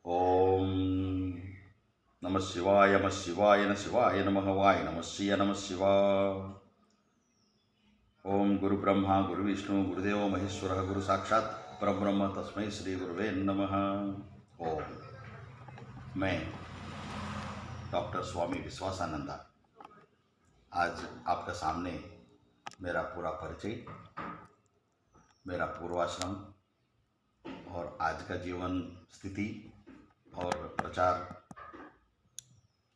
ओम नमः शिवाय नमः शिवाय नमः शिवाय नमः वाय नमः शिवाय। ओम गुरु ब्रह्मा गुरु विष्णु गुरुदेव महेश्वर गुरु साक्षात परब्रह्म तस्मै श्री गुरुवे नमः। ओम। मैं डॉक्टर स्वामी विश्वासानंदा आज आपके सामने मेरा पूरा परिचय, मेरा पूर्वाश्रम और आज का जीवन स्थिति और प्रचार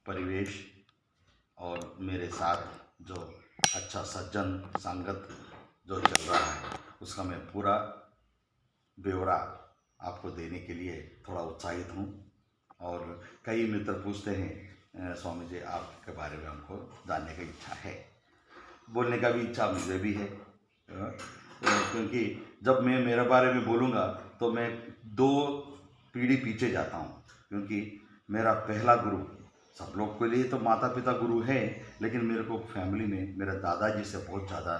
परिवेश और मेरे साथ जो अच्छा सज्जन संगत जो चल रहा है उसका मैं पूरा ब्यौरा आपको देने के लिए थोड़ा उत्साहित हूँ। और कई मित्र पूछते हैं स्वामी जी आपके बारे में हमको जानने की इच्छा है, बोलने का भी इच्छा मुझे भी है। क्योंकि जब मैं मेरे बारे में बोलूँगा तो मैं 2 पीढ़ी पीछे जाता हूँ, क्योंकि मेरा पहला गुरु, सब लोग के लिए तो माता पिता गुरु है, लेकिन मेरे को फैमिली में मेरे दादाजी से बहुत ज़्यादा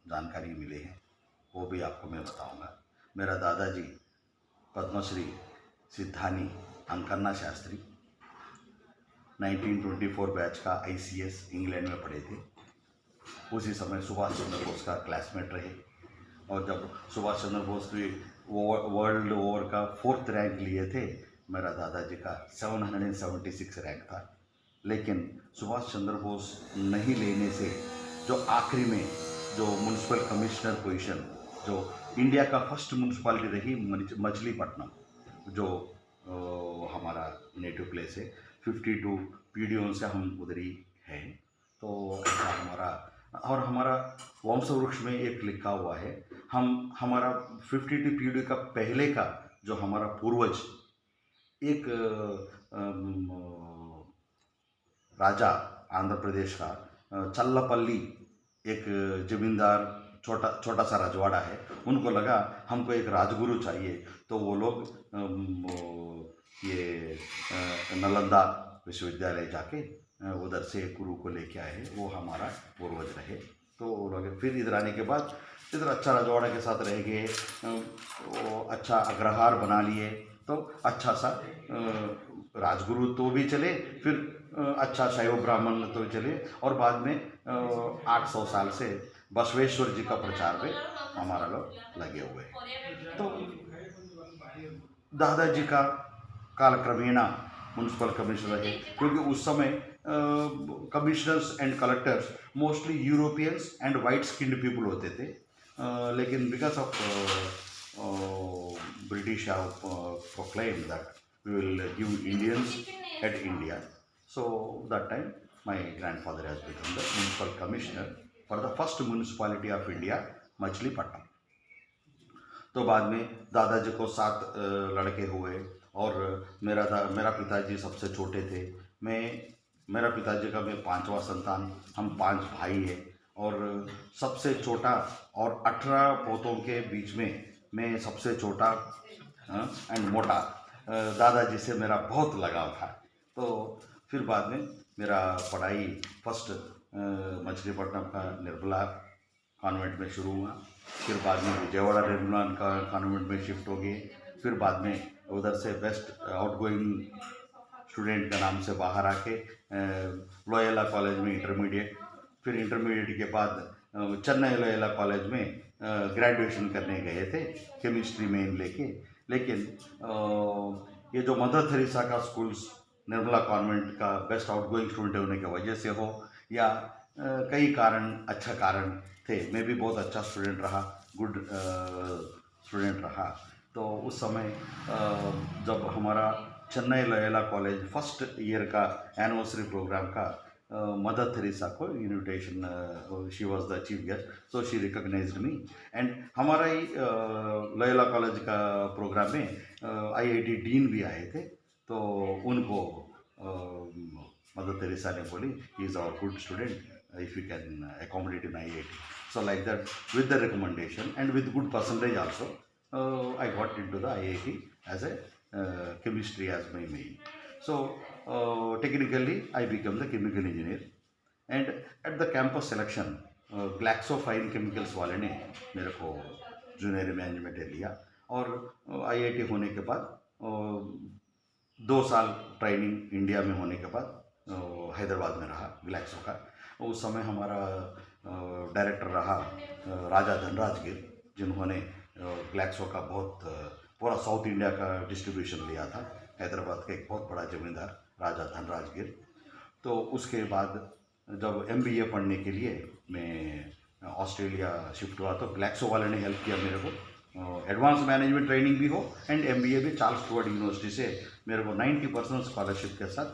जानकारी मिले हैं, वो भी आपको मैं बताऊंगा। मेरा दादाजी पद्मश्री सिद्धानी अंकन्ना शास्त्री 1924 बैच का ICS इंग्लैंड में पढ़े थे। उसी समय सुभाष चंद्र बोस का क्लासमेट रहे, और जब सुभाष चंद्र बोस भी वर्ल्ड ओवर का 4th रैंक लिए थे, मेरा दादाजी का 776 रैंक था। लेकिन सुभाष चंद्र बोस नहीं लेने से जो आखिरी में जो म्यूनसिपल कमिश्नर पोजीशन, जो इंडिया का फर्स्ट म्यूनसिपालिटी रही मछलीपट्टनम, जो हमारा नेटिव प्लेस है, 52 पीढ़ियों से हम उधर ही हैं। तो ऐसा हमारा वंश वृक्ष में एक लिखा हुआ है, हमारा 52 पीढ़ी का पहले का जो हमारा पूर्वज एक राजा आंध्र प्रदेश का चल्लापल्ली, एक जमींदार छोटा सा रजवाड़ा है, उनको लगा हमको एक राजगुरु चाहिए, तो वो लोग ये नालंदा विश्वविद्यालय जाके उधर से गुरु को लेके आए, वो हमारा पूर्वज रहे। तो वो लोग फिर इधर आने के बाद इधर अच्छा रजवाड़ा के साथ रह गए, अच्छा अग्रहार बना लिए, तो अच्छा सा राजगुरु तो भी चले, फिर अच्छा शैव ब्राह्मण तो चले, और बाद में 800 साल से बसवेश्वर जी का प्रचार में हमारा लोग लगे हुए हैं। तो दादाजी का कालक्रमेणा म्यूनसिपल कमिश्नर रहे, क्योंकि उस समय commissioners and collectors mostly Europeans and white skinned people होते थे, लेकिन because of British proclaimed that we will give Indians at India. So that time my grandfather has become the municipal commissioner for the first municipality of India, Machilipatnam. तो बाद में दादाजी को 7 लड़के हुए, और मेरा पिताजी सबसे छोटे थे। मेरा पिताजी का मैं 5वां संतान, हम 5 भाई हैं, और सबसे छोटा, और 18 पोतों के बीच में मैं सबसे छोटा एंड मोटा। दादाजी से मेरा बहुत लगाव था। तो फिर बाद में मेरा पढ़ाई फर्स्ट मछलीपट्टनम का निर्मला कॉन्वेंट में शुरू हुआ, फिर बाद में विजयवाड़ा निर्मला कॉन्वेंट में शिफ्ट हो गए, फिर बाद में उधर से बेस्ट आउटगोइंग स्टूडेंट का नाम से बाहर आके लोयोला कॉलेज में इंटरमीडिएट, फिर इंटरमीडिएट के बाद चेन्नई लोयोला कॉलेज में ग्रेजुएशन करने गए थे, केमिस्ट्री मेन लेके। लेकिन ये जो मदर थेरेसा का स्कूल्स निर्मला कॉन्वेंट का बेस्ट आउटगोइंग स्टूडेंट होने की वजह से हो, या कई कारण, अच्छा कारण थे, मैं भी बहुत अच्छा स्टूडेंट रहा, गुड स्टूडेंट रहा। तो उस समय जब हमारा Chennai Loyola college first year का एनिवर्सरी प्रोग्राम का मदर थेरेसा को invitation, she was the chief guest, so she recognised me, and हमारा ही लोयोला कॉलेज का प्रोग्राम में IIT डीन भी आए थे। तो उनको मदर थेरेसा ने बोली, he is our good student, if you can accommodate in IIT. So like that, with the recommendation and with good percentage also, I got into the IIT as a chemistry as my main. So technically I became the chemical engineer, and at the campus selection Glaxo fine chemicals वाले ने मेरे को junior management लिया, और IIT होने के बाद 2 साल ट्रेनिंग इंडिया में होने के बाद हैदराबाद में रहा ग्लैक्सो का। उस समय हमारा डायरेक्टर रहा राजा धनराज गिर, जिन्होंने ग्लैक्सो का बहुत पूरा साउथ इंडिया का डिस्ट्रीब्यूशन लिया था। हैदराबाद के एक बहुत बड़ा जमींदार राजा धनराज गिर। तो उसके बाद जब MBA पढ़ने के लिए मैं ऑस्ट्रेलिया शिफ्ट हुआ तो ग्लैक्सो वाले ने हेल्प किया मेरे को, एडवांस मैनेजमेंट ट्रेनिंग भी हो एंड MBA भी। चार्ल्स स्टुअर्ट यूनिवर्सिटी से मेरे को 90% स्कॉलरशिप के साथ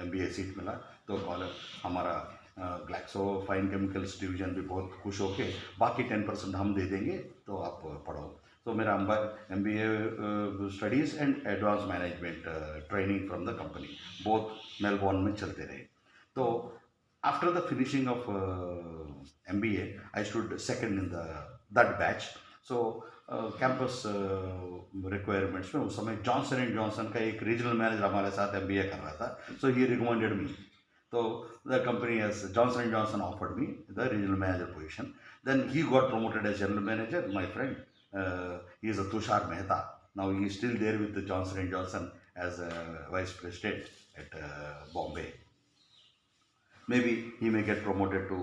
MBA सीट मिला। तो हमारा ग्लैक्सो फाइन केमिकल्स डिवीज़न भी बहुत खुश होके बाकी 10% हम दे देंगे तो आप पढ़ो। तो मेरा MBA studies and advance management training from the company both Melbourne में चलते रहे। तो after the finishing of MBA I stood second in that batch. So campus requirements में उस समय जॉनसन एंड जॉनसन का एक रीजनल मैनेजर हमारे साथ MBA कर रहा था। So he recommended me. So the company as Johnson & Johnson offered me the regional manager position. Then he got promoted as general manager. My friend, he is a Tushar Mehta. Now he is still there with the Johnson & Johnson as a vice president at Bombay. Maybe he may get promoted to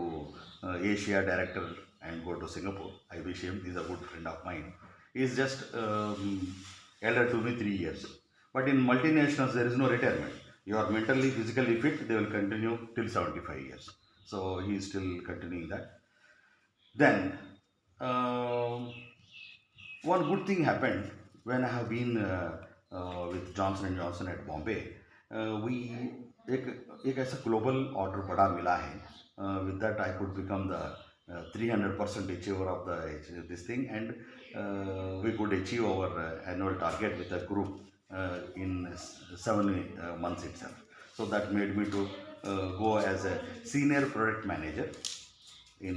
Asia director and go to Singapore. I wish him. He is a good friend of mine. He is just elder to me 3 years. But in multinationals, there is no retirement. You are mentally, physically fit, they will continue till 75 years. So he is still continuing that. Then, one good thing happened when I have been with Johnson & Johnson at Bombay. एक ऐसा global order बड़ा मिला है। With that I could become the 300% achiever of this thing, and we could achieve our annual target with a group in 7 months itself. So that made me to go as a senior product manager in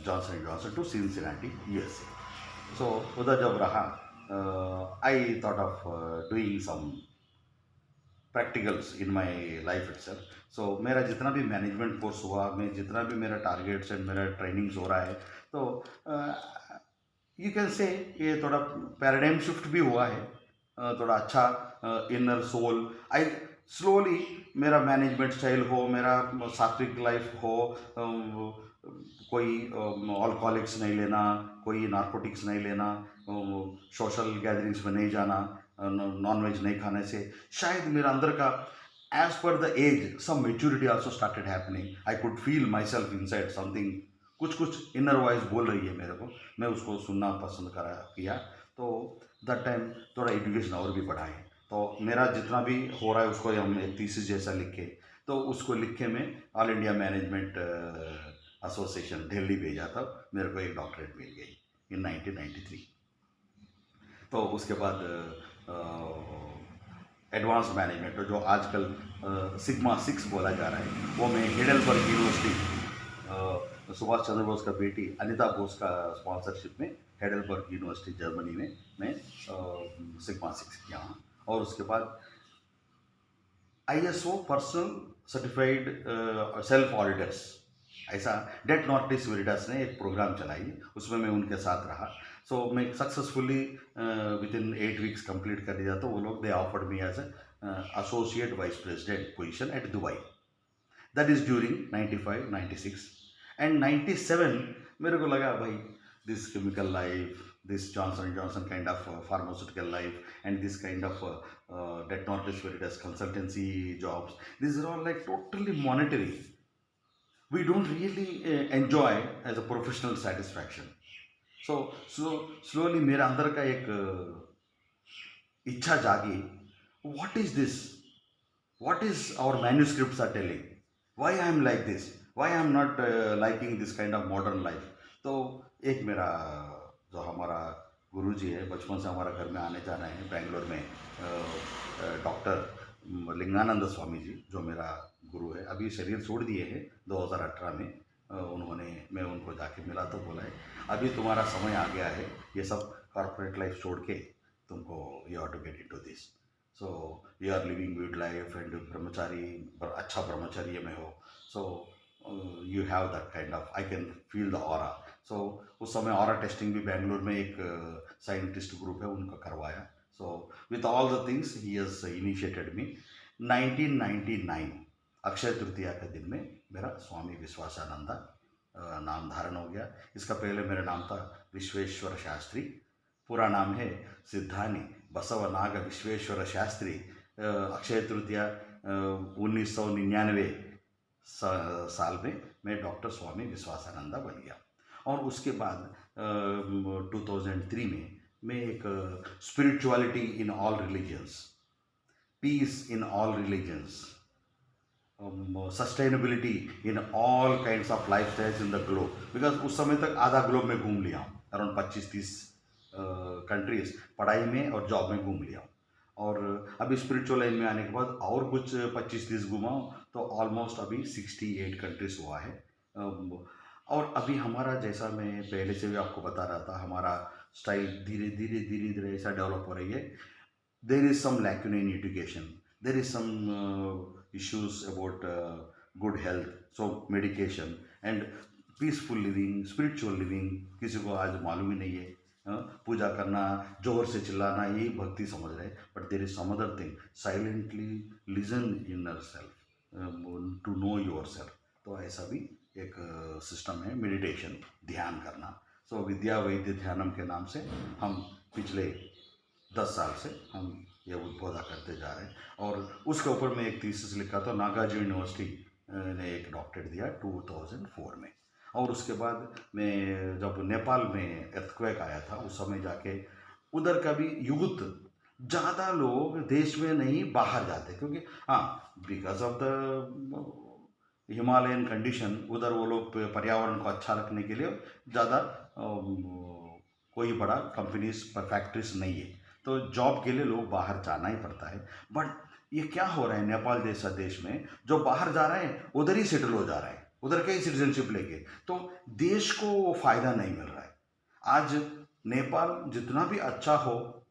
Johnson & Johnson to Cincinnati, USA. So उधर जब रहा I thought of doing some practicals in my life itself. So मेरा जितना भी management course हुआ, मैं जितना भी मेरा टारगेट्स एंड मेरा ट्रेनिंग्स हो रहा है, तो यू कैन से ये थोड़ा पैराडाइम शिफ्ट भी हुआ है। थोड़ा अच्छा इनर सोल आई स्लोली मेरा मैनेजमेंट स्टाइल हो, मेरा सात्विक लाइफ हो, कोई अल्कोहलिक्स नहीं लेना, कोई नार्कोटिक्स नहीं लेना, सोशल गैदरिंग्स में नहीं जाना, नॉन वेज नहीं खाने से शायद मेरा अंदर का as per the age some maturity also started happening. I could feel myself inside something, कुछ इनर वॉइस बोल रही है मेरे को, मैं उसको सुनना पसंद किया। तो दैट टाइम थोड़ा एजुकेशन और भी बढ़ा है। तो मेरा जितना भी हो रहा है उसको हम एक थीसिस जैसा लिखे, तो उसको लिख के मैं all India management association Delhi भेजा था। मेरे को एक डॉक्टरेट मिल गई इन 1993। तो उसके बाद एडवांस मैनेजमेंट जो आजकल सिग्मा 6 बोला जा रहा है, वो मैं हेडेलबर्ग यूनिवर्सिटी, सुभाष चंद्र बोस का बेटी अनिता बोस का स्पॉन्सरशिप में हेडेलबर्ग यूनिवर्सिटी जर्मनी में मैं सिग्मा 6 किया हूँ। और उसके बाद ISO personal certified self auditors, ऐसा डेट नॉटिस वेरिटास ने एक प्रोग्राम चलाई, उसमें मैं उनके साथ रहा। सो मैं successfully with in 8 weeks complete कर दिया। तो वो लोग they offered me as associate vice president position at Dubai. That is during 95, 96 and 97। मेरे को लगा भाई this chemical life, this Johnson & Johnson kind of pharmaceutical life, and this kind of det notice veritas consultancy jobs, these are all like totally monetary. We don't really enjoy as a professional satisfaction. So slowly मेरे अंदर का एक इच्छा जागी, what is this? What is our manuscripts are telling? Why I am like this? Why I am not liking this kind of modern life? तो एक मेरा जो हमारा गुरुजी है, बचपन से हमारा घर में आने जाना है बेंगलोर में, डॉक्टर लिंगानंद स्वामी जी जो मेरा गुरु है, अभी शरीर छोड़ दिए हैं 2018 में। मैं उनको जाके मिला तो बोला है अभी तुम्हारा समय आ गया है, ये सब कॉर्पोरेट लाइफ छोड़ के तुमको you have to get into this. So you are living good life and brahmachari, अच्छा ब्रह्मचर्य में हो, so you have that kind of, I can feel the aura. सो उस समय ऑरा टेस्टिंग भी बेंगलोर में एक साइंटिस्ट ग्रुप है उनका करवाया। So with all the things he has initiated me. 1999 Akshaya Tritiya के दिन में मेरा स्वामी विश्वासानंदा नाम धारण हो गया। इसका पहले मेरा नाम था विश्वेश्वर शास्त्री। पूरा नाम है सिद्धानी बसवनाग विश्वेश्वर शास्त्री। अक्षय तृतीया 1999 साल में मैं डॉक्टर स्वामी विश्वासानंदा बन गया। और उसके बाद 2003 में मैं एक spirituality in all religions, peace in all religions, sustainability in all kinds of life styles in the globe, because उस समय तक आधा ग्लोब में घूम लिया हूँ, अराउंड 25-30 कंट्रीज पढ़ाई में और जॉब में घूम लिया हूँ। और अभी स्पिरिचुअल लाइन में आने के बाद और कुछ 25-30 घुमाऊँ तो ऑलमोस्ट अभी 68 कंट्रीज हुआ है। और अभी हमारा, जैसा मैं पहले से भी आपको बता रहा था, हमारा स्टाइल धीरे धीरे ऐसा डेवलप हो रही है। There is some lacune in education, there is some issues about good health, so medication and peaceful living, spiritual living किसी को आज मालूम ही नहीं है। पूजा करना, जोर से चिल्लाना, यही भक्ति समझ रहे हैं। But there is some other thing, silently listen inner self to know your self. तो ऐसा भी एक सिस्टम है, मेडिटेशन, ध्यान करना। सो विद्या वैद्य ध्यानम के नाम से हम पिछले 10 साल से हम ये उद्बोधा करते जा रहे हैं। और उसके ऊपर मैं एक थीसिस लिखा था, नागार्जुन यूनिवर्सिटी ने एक डॉक्टरेट दिया 2004 में। और उसके बाद मैं जब नेपाल में अर्थक्वेक आया था, उस समय जाके उधर का भी यूथ, ज़्यादा लोग देश में नहीं बाहर जाते, क्योंकि हाँ, because of the Himalayan condition, उधर वो लोग पर्यावरण को अच्छा रखने के लिए ज़्यादा कोई बड़ा कंपनीज पर फैक्ट्रीज नहीं है, तो जॉब के लिए लोग बाहर जाना ही पड़ता है। बट ये क्या हो रहा है, नेपाल जैसा देश में जो बाहर जा रहे हैं उधर ही सेटल हो जा रहा है, उधर का ही सिटीजनशिप लेके, तो देश को वो फायदा नहीं मिल रहा है। आज नेपाल जितना भी अच्छा हो,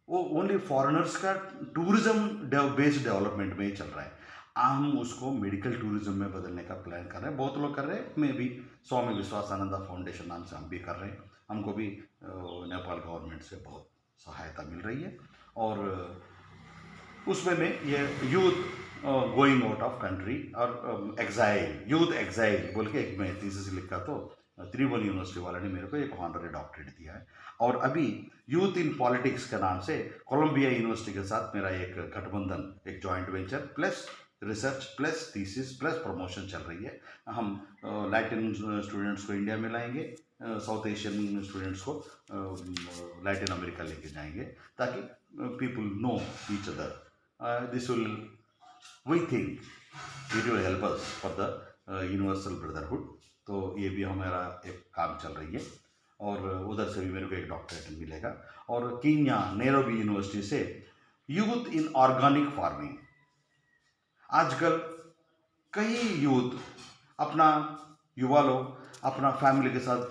वो ओनली फॉरेनर्स का टूरिज्म बेस्ड डेवलपमेंट में ही चल रहा है। हम उसको मेडिकल टूरिज्म में बदलने का प्लान कर रहे हैं, बहुत लोग कर रहे हैं। मैं भी स्वामी विश्वासानंदा फाउंडेशन नाम से हम भी कर रहे हैं। हमको भी नेपाल गवर्नमेंट से बहुत सहायता मिल रही है। और उसमें मैं ये youth going out of country और एग्जाइल, यूथ एग्जाइल बोल के एक मैं थीसिस लिखा, तो त्रिभुवन यूनिवर्सिटी वाले ने मेरे को एक ऑनररी डॉक्टरेट दिया है। और अभी यूथ इन पॉलिटिक्स के नाम से कोलंबिया यूनिवर्सिटी के साथ मेरा एक गठबंधन, एक joint venture plus research plus thesis plus promotion चल रही है। हम लैटिन स्टूडेंट्स को इंडिया में लाएंगे, साउथ एशियन स्टूडेंट्स को लैटिन अमेरिका लेके जाएंगे, ताकि people know each other. This will, we think it will help us for the universal brotherhood. तो ये भी हमारा एक काम चल रही है। और उधर से भी मेरे को एक डॉक्टरेट मिलेगा। और कीनिया नैरोबी यूनिवर्सिटी से यूथ इन ऑर्गेनिक फार्मिंग, आजकल कई यूथ अपना, युवा लोग अपना फैमिली के साथ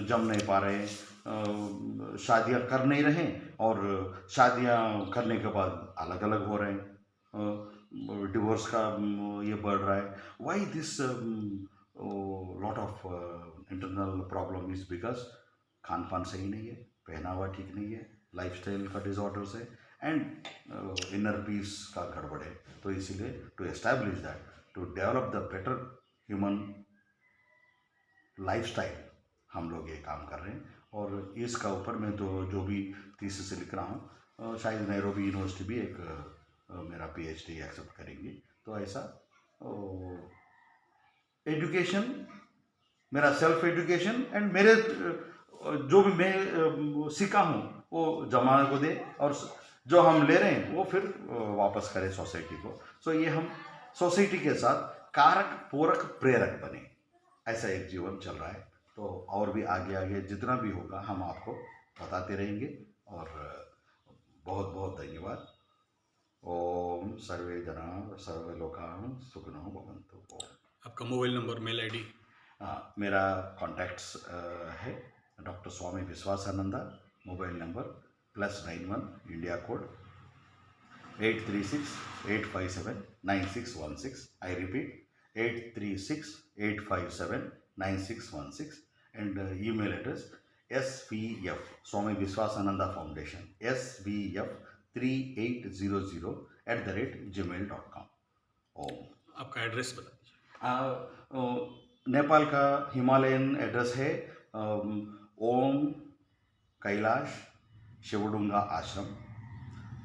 जम नहीं पा रहे, शादियां कर नहीं रहे, और शादियां करने के बाद अलग अलग हो रहे हैं, डिवोर्स का ये बढ़ रहा है। Why this lot of internal problem is because Khan पान सही नहीं है, पहनावा ठीक नहीं है, लाइफस्टाइल का डिसऑर्डर्स है, एंड इनर पीस का गड़बड़ है। तो इसीलिए to establish that, to develop the better human lifestyle, हम लोग ये काम कर रहे हैं। और इसका ऊपर मैं तो जो भी थीसिस लिख रहा हूँ, शायद नैरोबी यूनिवर्सिटी भी एक मेरा PhD एक्सेप्ट करेंगी। तो ऐसा एजुकेशन, मेरा सेल्फ एजुकेशन एंड मेरे जो भी मैं सीखा हूँ वो जमाने को दे, और जो हम ले रहे हैं वो फिर वापस करें सोसाइटी को। सो ये हम सोसाइटी के साथ कारक पूरक प्रेरक बने, ऐसा एक जीवन चल रहा है। तो और भी आगे आगे जितना भी होगा हम आपको बताते रहेंगे। और बहुत बहुत धन्यवाद। ओम सर्वे जना सर्वे लोकाः सुखिनो भवन्तु। ओम। आपका मोबाइल नंबर, मेल ID? मेरा कॉन्टैक्ट्स है doctor Swami Vishwasananda, mobile number +91 India code 836-857-9616। I repeat 836-857-9616। And email address SVF Swami Vishwasananda foundation SVF3800 @gmail.com। Om. आपका एड्रेस बता दीजिए। नेपाल का हिमालयन एड्रेस है ओम कैलाश शिवडुंगा आश्रम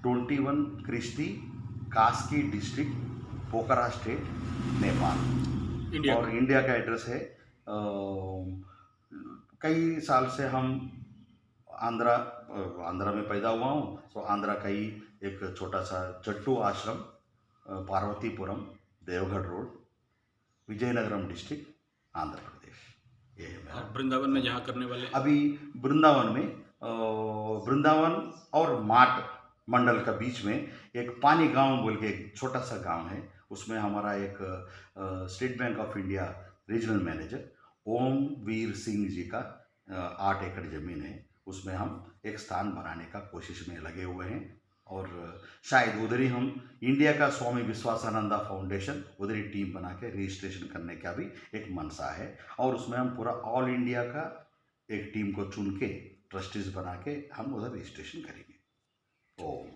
21 क्रिस्टी कास्की डिस्ट्रिक्ट पोखरा स्टेट नेपाल। इंडिया और का। इंडिया का एड्रेस है कई साल से हम आंध्रा में पैदा हुआ हूँ, तो आंध्रा का ही एक छोटा सा चट्टू आश्रम पार्वतीपुरम देवगढ़ रोड विजयनगरम डिस्ट्रिक्ट आंध्र प्रदेश। ये है मेरा। और वृंदावन में जहाँ करने वाले अभी वृंदावन में वृंदावन और माट मंडल का बीच में एक पानी गांव बोल के एक छोटा सा गांव है, उसमें हमारा एक State Bank of India regional manager Om Veer Singh ji का 8 एकड़ ज़मीन है, उसमें हम एक स्थान बनाने का कोशिश में लगे हुए हैं। और शायद उधर ही हम इंडिया का स्वामी विश्वासानंदा फाउंडेशन उधर ही टीम बना के रजिस्ट्रेशन करने का भी एक मनसा है, और उसमें हम पूरा ऑल इंडिया का एक टीम को चुन के ट्रस्टीज बना के हम उधर रजिस्ट्रेशन करेंगे। ओम।